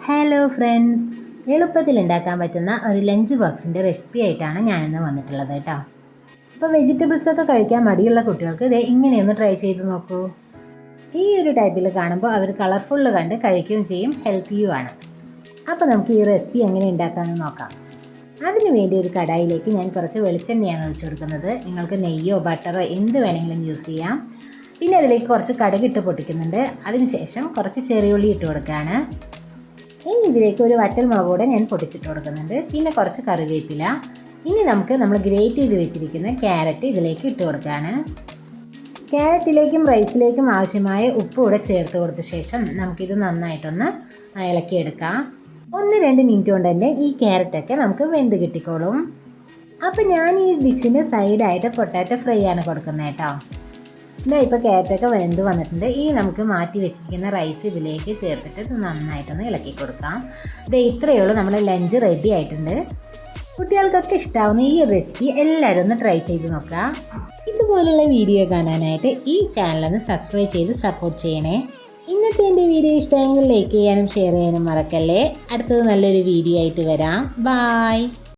Hello friends, എളുപ്പത്തിൽ ഉണ്ടാക്കാൻ പറ്റുന്ന ഒരു ലഞ്ച് ബോക്സിൻ്റെ റെസിപ്പി ആയിട്ടാണ് ഞാനിന്ന് വന്നിട്ടുള്ളത് കേട്ടോ. അപ്പോൾ വെജിറ്റബിൾസൊക്കെ കഴിക്കാൻ മടിയുള്ള കുട്ടികൾക്ക് ഇത് ഇങ്ങനെയൊന്ന് ട്രൈ ചെയ്ത് നോക്കൂ. ഈ ഒരു ടൈപ്പിൽ കാണുമ്പോൾ അവർ കളർഫുള്ള് കണ്ട് കഴിക്കുകയും ചെയ്യും, ഹെൽത്തിയുമാണ്. അപ്പോൾ നമുക്ക് ഈ റെസിപ്പി എങ്ങനെ ഉണ്ടാക്കാമെന്ന് നോക്കാം. അതിനു വേണ്ടി ഒരു കടായിലേക്ക് ഞാൻ കുറച്ച് വെളിച്ചെണ്ണയാണ് ഒഴിച്ചു കൊടുക്കുന്നത്. നിങ്ങൾക്ക് നെയ്യോ ബട്ടറോ എന്ത് വേണമെങ്കിലും യൂസ് ചെയ്യാം. പിന്നെ അതിലേക്ക് കുറച്ച് കടുകിട്ട് പൊട്ടിക്കുന്നുണ്ട്. അതിനുശേഷം കുറച്ച് ചെറിയുള്ളി ഇട്ട് കൊടുക്കുകയാണ്. ഇനി ഇതിലേക്ക് ഒരു വറ്റൽമുളക് കൂടെ ഞാൻ പൊട്ടിച്ചിട്ട് കൊടുക്കുന്നുണ്ട്. പിന്നെ കുറച്ച് കറിവേപ്പില. ഇനി നമ്മൾ ഗ്രേറ്റ് ചെയ്ത് വെച്ചിരിക്കുന്ന ക്യാരറ്റ് ഇതിലേക്ക് ഇട്ട് കൊടുക്കുകയാണ്. ക്യാരറ്റിലേക്കും റൈസിലേക്കും ആവശ്യമായ ഉപ്പ് കൂടെ ചേർത്ത് കൊടുത്ത ശേഷം നമുക്കിത് നന്നായിട്ടൊന്ന് ഇളക്കിയെടുക്കാം. 1-2 മിനിറ്റ് കൊണ്ട് തന്നെ ഈ ക്യാരറ്റൊക്കെ നമുക്ക് വെന്ത് കിട്ടിക്കോളും. അപ്പോൾ ഞാൻ ഈ ഡിഷിന് സൈഡായിട്ട് പൊട്ടാറ്റോ ഫ്രൈ ആണ് കൊടുക്കുന്നത് കേട്ടോ. ഇതാ ഇപ്പോൾ ക്യാരറ്റൊക്കെ വെന്ത് വന്നിട്ടുണ്ട്. ഇനി നമുക്ക് മാറ്റി വെച്ചിരിക്കുന്ന റൈസ് ഇതിലേക്ക് ചേർത്തിട്ട് ഇത് നന്നായിട്ടൊന്ന് ഇളക്കി കൊടുക്കാം. ഇത് ഇത്രയേ ഉള്ളൂ, നമ്മുടെ ലഞ്ച് റെഡി ആയിട്ടുണ്ട്. കുട്ടികൾക്കൊക്കെ ഇഷ്ടാവുന്ന ഈ റെസിപ്പി എല്ലാവരും ഒന്ന് ട്രൈ ചെയ്ത് നോക്കുക. ഇതുപോലുള്ള വീഡിയോ കാണാനായിട്ട് ഈ ചാനലൊന്ന് സബ്സ്ക്രൈബ് ചെയ്ത് സപ്പോർട്ട് ചെയ്യണേ. ഇന്നത്തെ എൻ്റെ വീഡിയോ ഇഷ്ടമെങ്കിൽ ലൈക്ക് ചെയ്യാനും ഷെയർ ചെയ്യാനും മറക്കല്ലേ. അടുത്തത് നല്ലൊരു വീഡിയോ ആയിട്ട് വരാം. ബായ്.